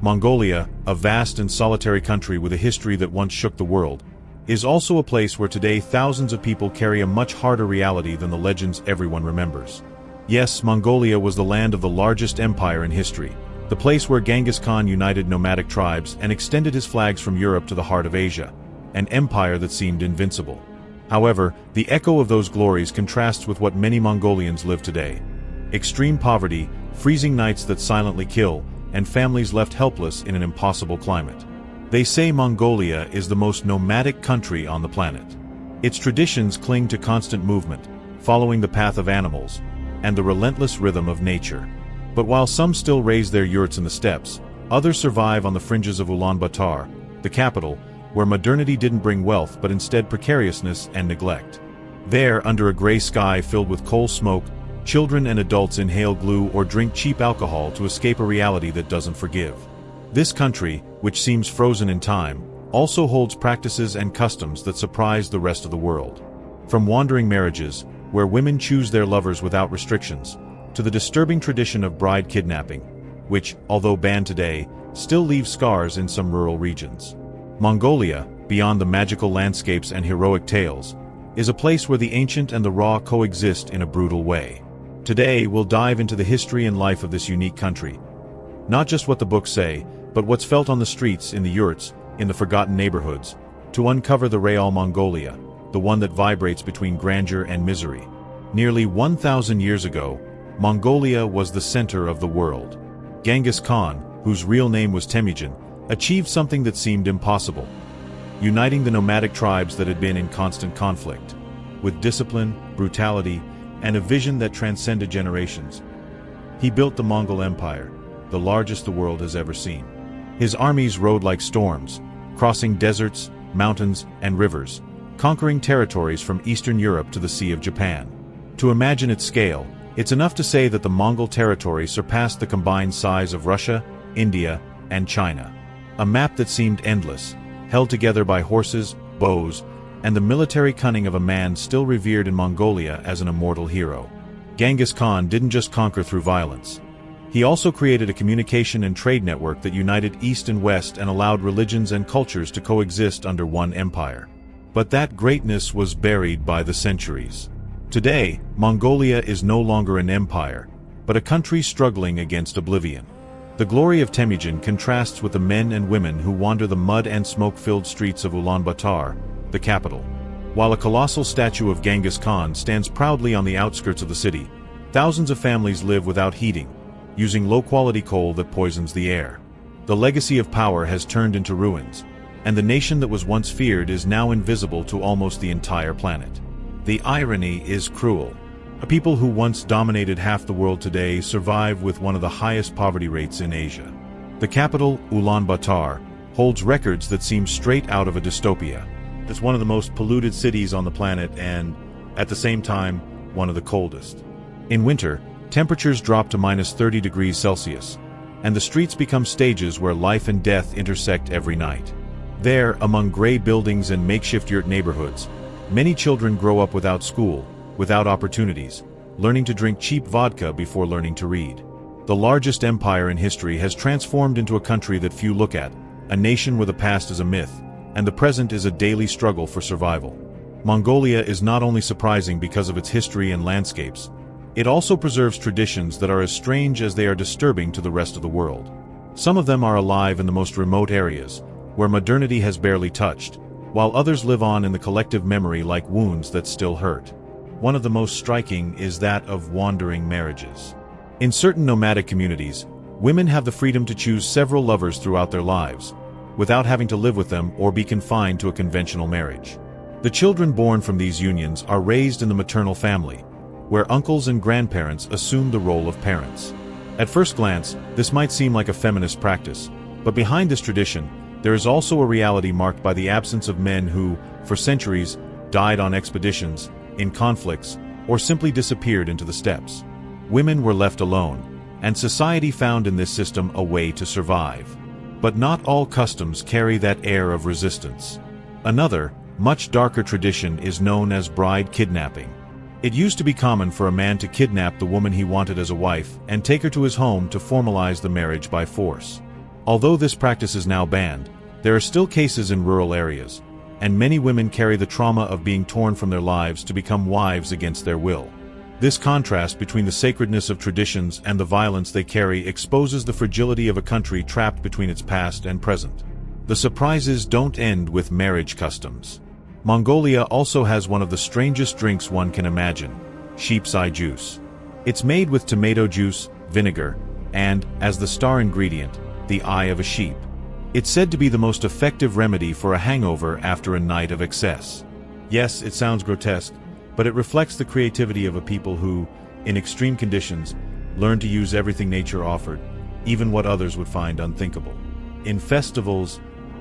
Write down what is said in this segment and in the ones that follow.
Mongolia, a vast and solitary country with a history that once shook the world, is also a place where today thousands of people carry a much harder reality than the legends everyone remembers. Yes, Mongolia was the land of the largest empire in history, the place where Genghis Khan united nomadic tribes and extended his flags from Europe to the heart of Asia, an empire that seemed invincible. However, the echo of those glories contrasts with what many Mongolians live today. Extreme poverty, freezing nights that silently kill, and families left helpless in an impossible climate. They say Mongolia is the most nomadic country on the planet. Its traditions cling to constant movement, following the path of animals, and the relentless rhythm of nature. But while some still raise their yurts in the steppes, others survive on the fringes of Ulaanbaatar, the capital, where modernity didn't bring wealth but instead precariousness and neglect. There, under a gray sky filled with coal smoke, children and adults inhale glue or drink cheap alcohol to escape a reality that doesn't forgive. This country, which seems frozen in time, also holds practices and customs that surprise the rest of the world. From wandering marriages, where women choose their lovers without restrictions, to the disturbing tradition of bride kidnapping, which, although banned today, still leaves scars in some rural regions. Mongolia, beyond the magical landscapes and heroic tales, is a place where the ancient and the raw coexist in a brutal way. Today, we'll dive into the history and life of this unique country. Not just what the books say, but what's felt on the streets, in the yurts, in the forgotten neighborhoods, to uncover the real Mongolia, the one that vibrates between grandeur and misery. Nearly 1,000 years ago, Mongolia was the center of the world. Genghis Khan, whose real name was Temujin, achieved something that seemed impossible, uniting the nomadic tribes that had been in constant conflict. With discipline, brutality, and a vision that transcended generations, he built the Mongol Empire, the largest the world has ever seen. His armies rode like storms, crossing deserts, mountains, and rivers, conquering territories from Eastern Europe to the Sea of Japan. To imagine its scale, it's enough to say that the Mongol territory surpassed the combined size of Russia, India, and China. A map that seemed endless, held together by horses, bows, and the military cunning of a man still revered in Mongolia as an immortal hero. Genghis Khan didn't just conquer through violence. He also created a communication and trade network that united East and West and allowed religions and cultures to coexist under one empire. But that greatness was buried by the centuries. Today, Mongolia is no longer an empire, but a country struggling against oblivion. The glory of Temujin contrasts with the men and women who wander the mud and smoke-filled streets of Ulaanbaatar, the capital. While a colossal statue of Genghis Khan stands proudly on the outskirts of the city, thousands of families live without heating, using low-quality coal that poisons the air. The legacy of power has turned into ruins, and the nation that was once feared is now invisible to almost the entire planet. The irony is cruel. A people who once dominated half the world today survive with one of the highest poverty rates in Asia. The capital, Ulaanbaatar, holds records that seem straight out of a dystopia. It's one of the most polluted cities on the planet and, at the same time, one of the coldest. In winter, temperatures drop to -30 degrees Celsius, and the streets become stages where life and death intersect every night. There, among gray buildings and makeshift yurt neighborhoods, many children grow up without school, without opportunities, learning to drink cheap vodka before learning to read. The largest empire in history has transformed into a country that few look at, a nation where the past is a myth, and the present is a daily struggle for survival. Mongolia is not only surprising because of its history and landscapes, it also preserves traditions that are as strange as they are disturbing to the rest of the world. Some of them are alive in the most remote areas, where modernity has barely touched, while others live on in the collective memory like wounds that still hurt. One of the most striking is that of wandering marriages. In certain nomadic communities, women have the freedom to choose several lovers throughout their lives, without having to live with them or be confined to a conventional marriage. The children born from these unions are raised in the maternal family, where uncles and grandparents assume the role of parents. At first glance, this might seem like a feminist practice, but behind this tradition, there is also a reality marked by the absence of men who, for centuries, died on expeditions, in conflicts, or simply disappeared into the steppes. Women were left alone, and society found in this system a way to survive. But not all customs carry that air of resistance. Another, much darker tradition is known as bride kidnapping. It used to be common for a man to kidnap the woman he wanted as a wife and take her to his home to formalize the marriage by force. Although this practice is now banned, there are still cases in rural areas, and many women carry the trauma of being torn from their lives to become wives against their will. This contrast between the sacredness of traditions and the violence they carry exposes the fragility of a country trapped between its past and present. The surprises don't end with marriage customs. Mongolia also has one of the strangest drinks one can imagine: sheep's eye juice. It's made with tomato juice, vinegar, and, as the star ingredient, the eye of a sheep. It's said to be the most effective remedy for a hangover after a night of excess. Yes, it sounds grotesque, but it reflects the creativity of a people who, in extreme conditions, learn to use everything nature offered, even what others would find unthinkable. In festivals,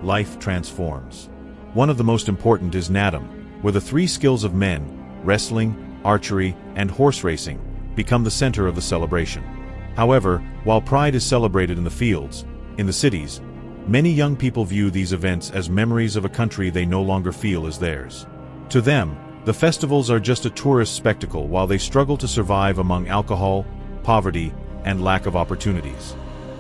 life transforms. One of the most important is Nadam, where the three skills of men, wrestling, archery, and horse racing, become the center of the celebration. However, while pride is celebrated in the fields, in the cities, many young people view these events as memories of a country they no longer feel is theirs. To them, the festivals are just a tourist spectacle while they struggle to survive among alcohol, poverty, and lack of opportunities.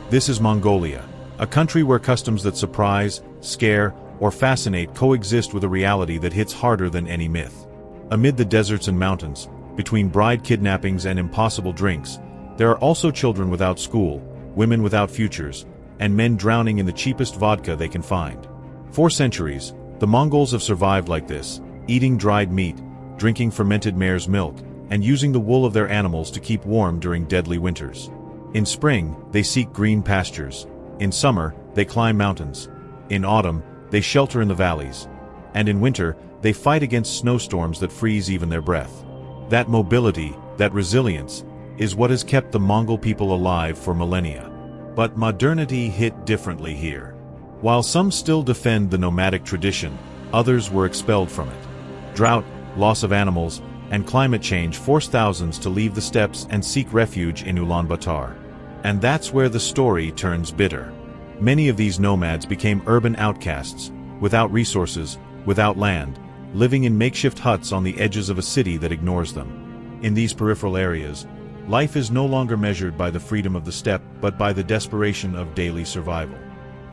This is Mongolia, a country where customs that surprise, scare, or fascinate coexist with a reality that hits harder than any myth. Amid the deserts and mountains, between bride kidnappings and impossible drinks, there are also children without school, women without futures, and men drowning in the cheapest vodka they can find. For centuries, the Mongols have survived like this, eating dried meat, drinking fermented mare's milk, and using the wool of their animals to keep warm during deadly winters. In spring, they seek green pastures. In summer, they climb mountains. In autumn, they shelter in the valleys. And in winter, they fight against snowstorms that freeze even their breath. That mobility, that resilience, is what has kept the Mongol people alive for millennia. But modernity hit differently here. While some still defend the nomadic tradition, others were expelled from it. Drought, loss of animals, and climate change forced thousands to leave the steppes and seek refuge in Ulaanbaatar. And that's where the story turns bitter. Many of these nomads became urban outcasts, without resources, without land, living in makeshift huts on the edges of a city that ignores them. In these peripheral areas, life is no longer measured by the freedom of the steppe but by the desperation of daily survival.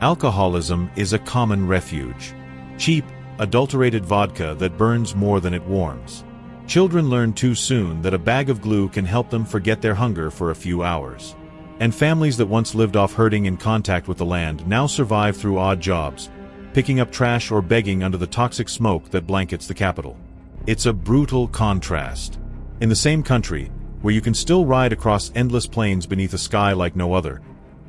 Alcoholism is a common refuge. Cheap, adulterated vodka that burns more than it warms. Children learn too soon that a bag of glue can help them forget their hunger for a few hours. And families that once lived off herding in contact with the land now survive through odd jobs, picking up trash or begging under the toxic smoke that blankets the capital. It's a brutal contrast. In the same country, where you can still ride across endless plains beneath a sky like no other,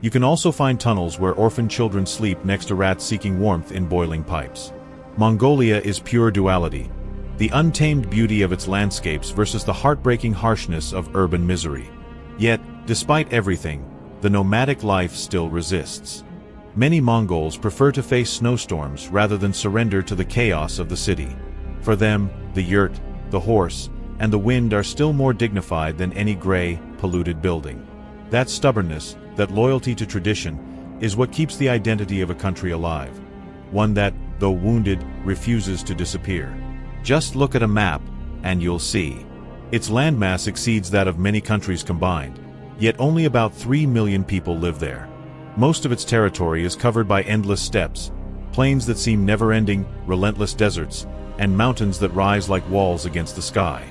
you can also find tunnels where orphaned children sleep next to rats seeking warmth in boiling pipes. Mongolia is pure duality, the untamed beauty of its landscapes versus the heartbreaking harshness of urban misery. Yet, despite everything, the nomadic life still resists. Many Mongols prefer to face snowstorms rather than surrender to the chaos of the city. For them, the yurt, the horse, and the wind are still more dignified than any gray, polluted building. That stubbornness, that loyalty to tradition, is what keeps the identity of a country alive. One that, though wounded, refuses to disappear. Just look at a map, and you'll see. Its landmass exceeds that of many countries combined, yet only about 3 million people live there. Most of its territory is covered by endless steppes, plains that seem never-ending, relentless deserts, and mountains that rise like walls against the sky.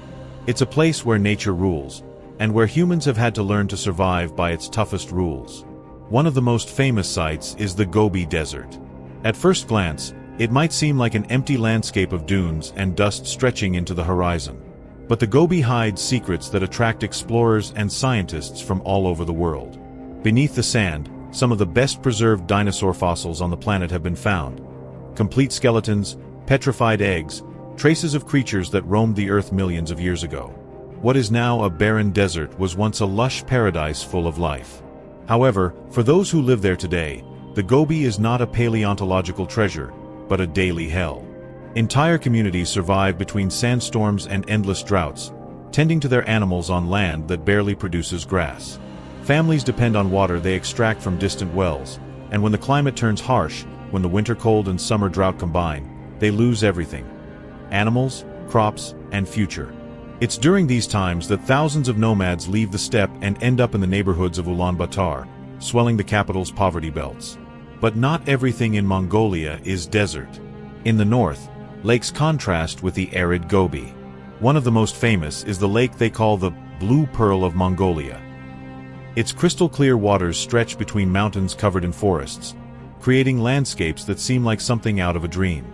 It's a place where nature rules, and where humans have had to learn to survive by its toughest rules. One of the most famous sites is the Gobi Desert. At first glance, it might seem like an empty landscape of dunes and dust stretching into the horizon. But the Gobi hides secrets that attract explorers and scientists from all over the world. Beneath the sand, some of the best-preserved dinosaur fossils on the planet have been found. Complete skeletons, petrified eggs, traces of creatures that roamed the Earth millions of years ago. What is now a barren desert was once a lush paradise full of life. However, for those who live there today, the Gobi is not a paleontological treasure, but a daily hell. Entire communities survive between sandstorms and endless droughts, tending to their animals on land that barely produces grass. Families depend on water they extract from distant wells, and when the climate turns harsh, when the winter cold and summer drought combine, they lose everything: animals, crops, and future. It's during these times that thousands of nomads leave the steppe and end up in the neighborhoods of Ulaanbaatar, swelling the capital's poverty belts. But not everything in Mongolia is desert. In the north, lakes contrast with the arid Gobi. One of the most famous is the lake they call the Blue Pearl of Mongolia. Its crystal-clear waters stretch between mountains covered in forests, creating landscapes that seem like something out of a dream.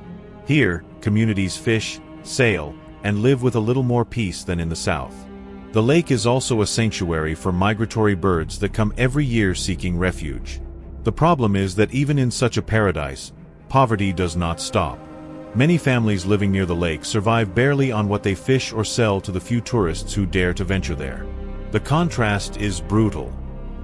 Here, communities fish, sail, and live with a little more peace than in the south. The lake is also a sanctuary for migratory birds that come every year seeking refuge. The problem is that even in such a paradise, poverty does not stop. Many families living near the lake survive barely on what they fish or sell to the few tourists who dare to venture there. The contrast is brutal.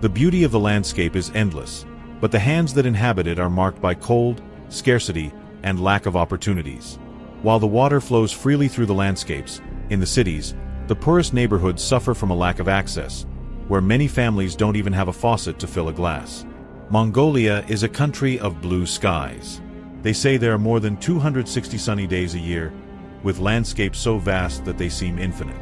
The beauty of the landscape is endless, but the hands that inhabit it are marked by cold, scarcity, and lack of opportunities. While the water flows freely through the landscapes, in the cities, the poorest neighborhoods suffer from a lack of access, where many families don't even have a faucet to fill a glass. Mongolia is a country of blue skies. They say there are more than 260 sunny days a year, with landscapes so vast that they seem infinite.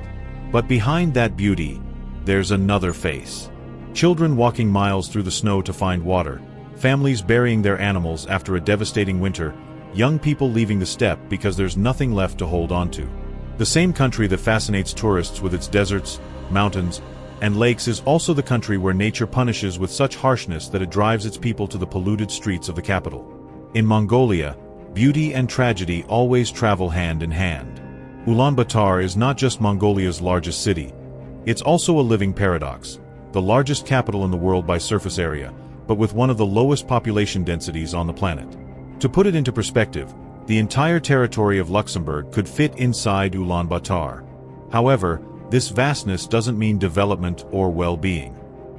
But behind that beauty, there's another face. Children walking miles through the snow to find water, families burying their animals after a devastating winter, young people leaving the steppe because there's nothing left to hold on to. The same country that fascinates tourists with its deserts, mountains, and lakes is also the country where nature punishes with such harshness that it drives its people to the polluted streets of the capital. In Mongolia, beauty and tragedy always travel hand in hand. Ulaanbaatar is not just Mongolia's largest city. It's also a living paradox, the largest capital in the world by surface area, but with one of the lowest population densities on the planet. To put it into perspective, the entire territory of Luxembourg could fit inside Ulaanbaatar. However, this vastness doesn't mean development or well-being.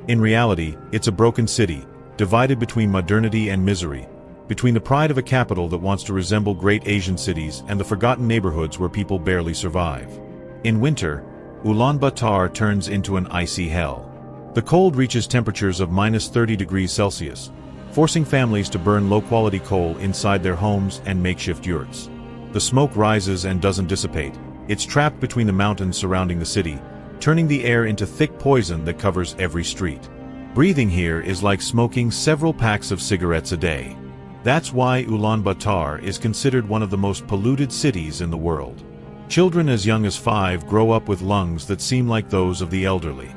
In reality, it's a broken city, divided between modernity and misery, between the pride of a capital that wants to resemble great Asian cities and the forgotten neighborhoods where people barely survive. In winter, Ulaanbaatar turns into an icy hell. The cold reaches temperatures of -30 degrees Celsius, forcing families to burn low-quality coal inside their homes and makeshift yurts. The smoke rises and doesn't dissipate. It's trapped between the mountains surrounding the city, turning the air into thick poison that covers every street. Breathing here is like smoking several packs of cigarettes a day. That's why Ulaanbaatar is considered one of the most polluted cities in the world. Children as young as 5 grow up with lungs that seem like those of the elderly.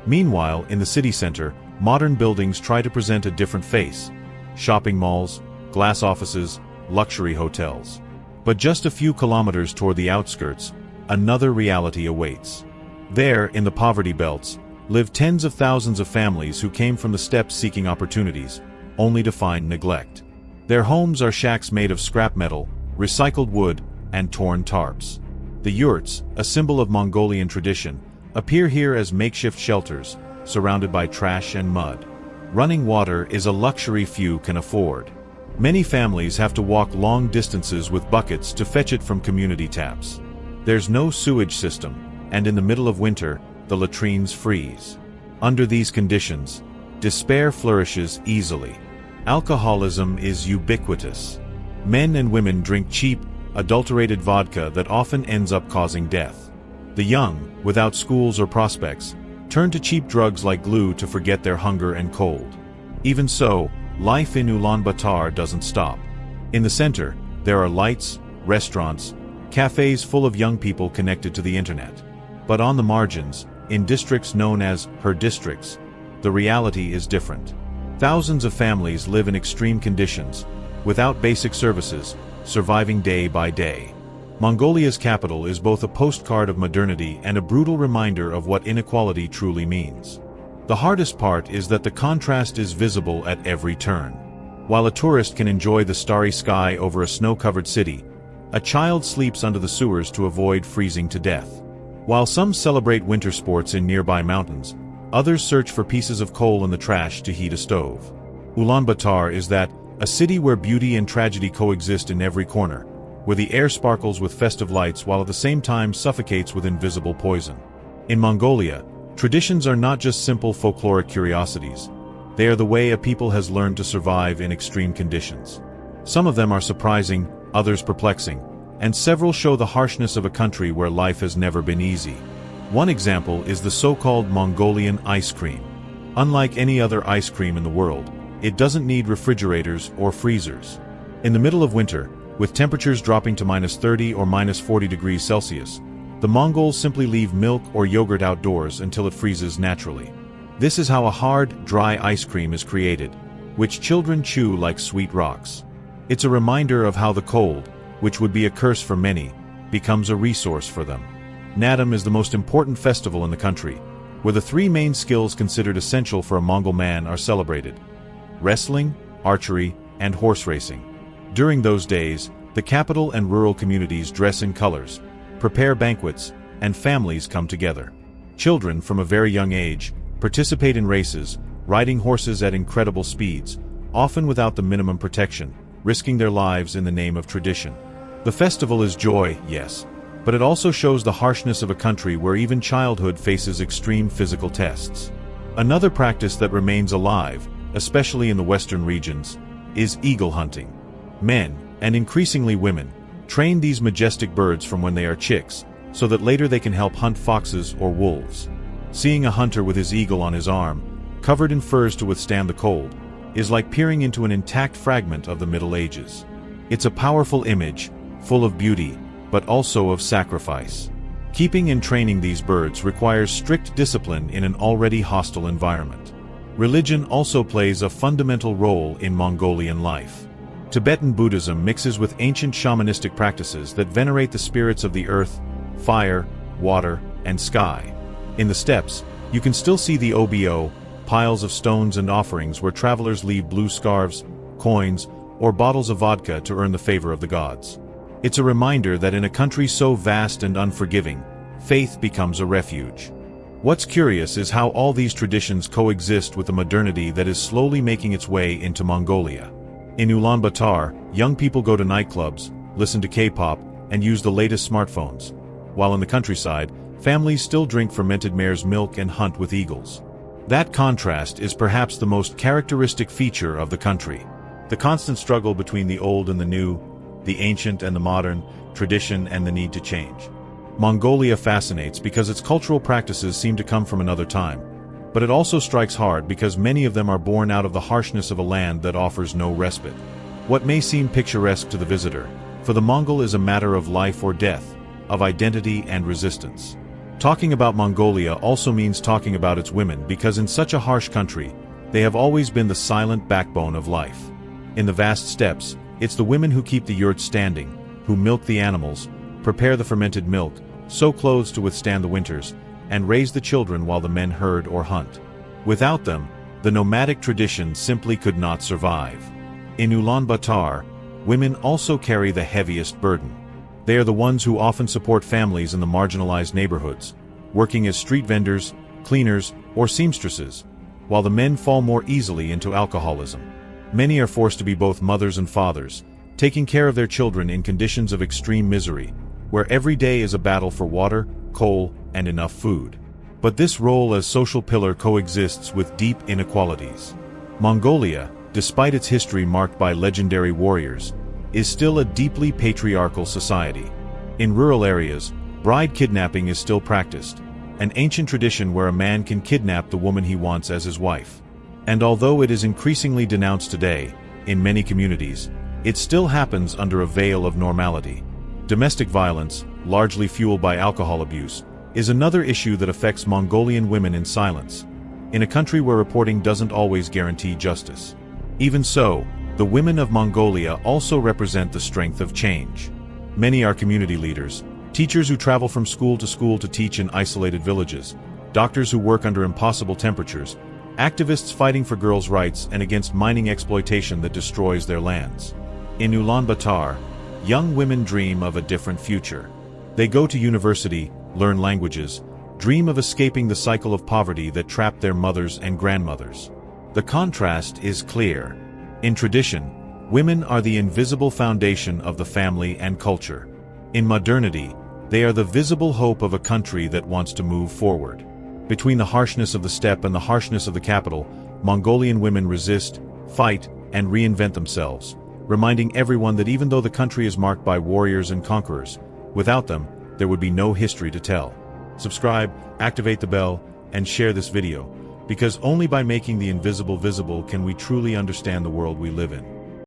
Meanwhile, in the city center, modern buildings try to present a different face. Shopping malls, glass offices, luxury hotels. But just a few kilometers toward the outskirts, another reality awaits. There, in the poverty belts, live tens of thousands of families who came from the steppes seeking opportunities, only to find neglect. Their homes are shacks made of scrap metal, recycled wood, and torn tarps. The yurts, a symbol of Mongolian tradition, appear here as makeshift shelters, surrounded by trash and mud. Running water is a luxury few can afford. Many families have to walk long distances with buckets to fetch it from community taps. There's no sewage system, and in the middle of winter, the latrines freeze. Under these conditions, despair flourishes easily. Alcoholism is ubiquitous. Men and women drink cheap, adulterated vodka that often ends up causing death. The young, without schools or prospects, turn to cheap drugs like glue to forget their hunger and cold. Even so, life in Ulaanbaatar doesn't stop. In the center, there are lights, restaurants, cafes full of young people connected to the internet. But on the margins, in districts known as her districts, the reality is different. Thousands of families live in extreme conditions, without basic services, surviving day by day. Mongolia's capital is both a postcard of modernity and a brutal reminder of what inequality truly means. The hardest part is that the contrast is visible at every turn. While a tourist can enjoy the starry sky over a snow-covered city, a child sleeps under the sewers to avoid freezing to death. While some celebrate winter sports in nearby mountains, others search for pieces of coal in the trash to heat a stove. Ulaanbaatar is that, a city where beauty and tragedy coexist in every corner, where the air sparkles with festive lights while at the same time suffocates with invisible poison. In Mongolia, traditions are not just simple folkloric curiosities. They are the way a people has learned to survive in extreme conditions. Some of them are surprising, others perplexing, and several show the harshness of a country where life has never been easy. One example is the so-called Mongolian ice cream. Unlike any other ice cream in the world, It doesn't need refrigerators or freezers. In the middle of winter, with temperatures dropping to -30 or -40 degrees Celsius, the Mongols simply leave milk or yogurt outdoors until it freezes naturally. This is how a hard, dry ice cream is created, which children chew like sweet rocks. It's a reminder of how the cold, which would be a curse for many, becomes a resource for them. Naadam is the most important festival in the country, where the three main skills considered essential for a Mongol man are celebrated: wrestling, archery, and horse racing. During those days, the capital and rural communities dress in colors, prepare banquets, and families come together. Children from a very young age participate in races, riding horses at incredible speeds, often without the minimum protection, risking their lives in the name of tradition. The festival is joy, yes, but it also shows the harshness of a country where even childhood faces extreme physical tests. Another practice that remains alive, especially in the western regions, is eagle hunting. Men, and increasingly women, train these majestic birds from when they are chicks, so that later they can help hunt foxes or wolves. Seeing a hunter with his eagle on his arm, covered in furs to withstand the cold, is like peering into an intact fragment of the Middle Ages. It's a powerful image, full of beauty, but also of sacrifice. Keeping and training these birds requires strict discipline in an already hostile environment. Religion also plays a fundamental role in Mongolian life. Tibetan Buddhism mixes with ancient shamanistic practices that venerate the spirits of the earth, fire, water, and sky. In the steppes, you can still see the obo, piles of stones and offerings where travelers leave blue scarves, coins, or bottles of vodka to earn the favor of the gods. It's a reminder that in a country so vast and unforgiving, faith becomes a refuge. What's curious is how all these traditions coexist with the modernity that is slowly making its way into Mongolia. In Ulaanbaatar, young people go to nightclubs, listen to K-pop, and use the latest smartphones. While in the countryside, families still drink fermented mare's milk and hunt with eagles. That contrast is perhaps the most characteristic feature of the country. The constant struggle between the old and the new, the ancient and the modern, tradition and the need to change. Mongolia fascinates because its cultural practices seem to come from another time, but it also strikes hard because many of them are born out of the harshness of a land that offers no respite. What may seem picturesque to the visitor, for the Mongol is a matter of life or death, of identity and resistance. Talking about Mongolia also means talking about its women because in such a harsh country, they have always been the silent backbone of life. In the vast steppes, it's the women who keep the yurts standing, who milk the animals, prepare the fermented milk, sew clothes to withstand the winters, and raise the children while the men herd or hunt. Without them, the nomadic tradition simply could not survive. In Ulaanbaatar, women also carry the heaviest burden. They are the ones who often support families in the marginalized neighborhoods, working as street vendors, cleaners, or seamstresses, while the men fall more easily into alcoholism. Many are forced to be both mothers and fathers, taking care of their children in conditions of extreme misery, where every day is a battle for water, coal, and enough food. But this role as social pillar coexists with deep inequalities. Mongolia, despite its history marked by legendary warriors, is still a deeply patriarchal society. In rural areas, bride kidnapping is still practiced, an ancient tradition where a man can kidnap the woman he wants as his wife. And although it is increasingly denounced today, in many communities, it still happens under a veil of normality. Domestic violence, largely fueled by alcohol abuse, is another issue that affects Mongolian women in silence, in a country where reporting doesn't always guarantee justice. Even so, the women of Mongolia also represent the strength of change. Many are community leaders, teachers who travel from school to teach in isolated villages, doctors who work under impossible temperatures, activists fighting for girls' rights and against mining exploitation that destroys their lands. In Ulaanbaatar, young women dream of a different future. They go to university, learn languages, dream of escaping the cycle of poverty that trapped their mothers and grandmothers. The contrast is clear. In tradition, women are the invisible foundation of the family and culture. In modernity, they are the visible hope of a country that wants to move forward. Between the harshness of the steppe and the harshness of the capital, Mongolian women resist, fight, and reinvent themselves, reminding everyone that even though the country is marked by warriors and conquerors, without them, there would be no history to tell. Subscribe, activate the bell, and share this video. Because only by making the invisible visible can we truly understand the world we live in.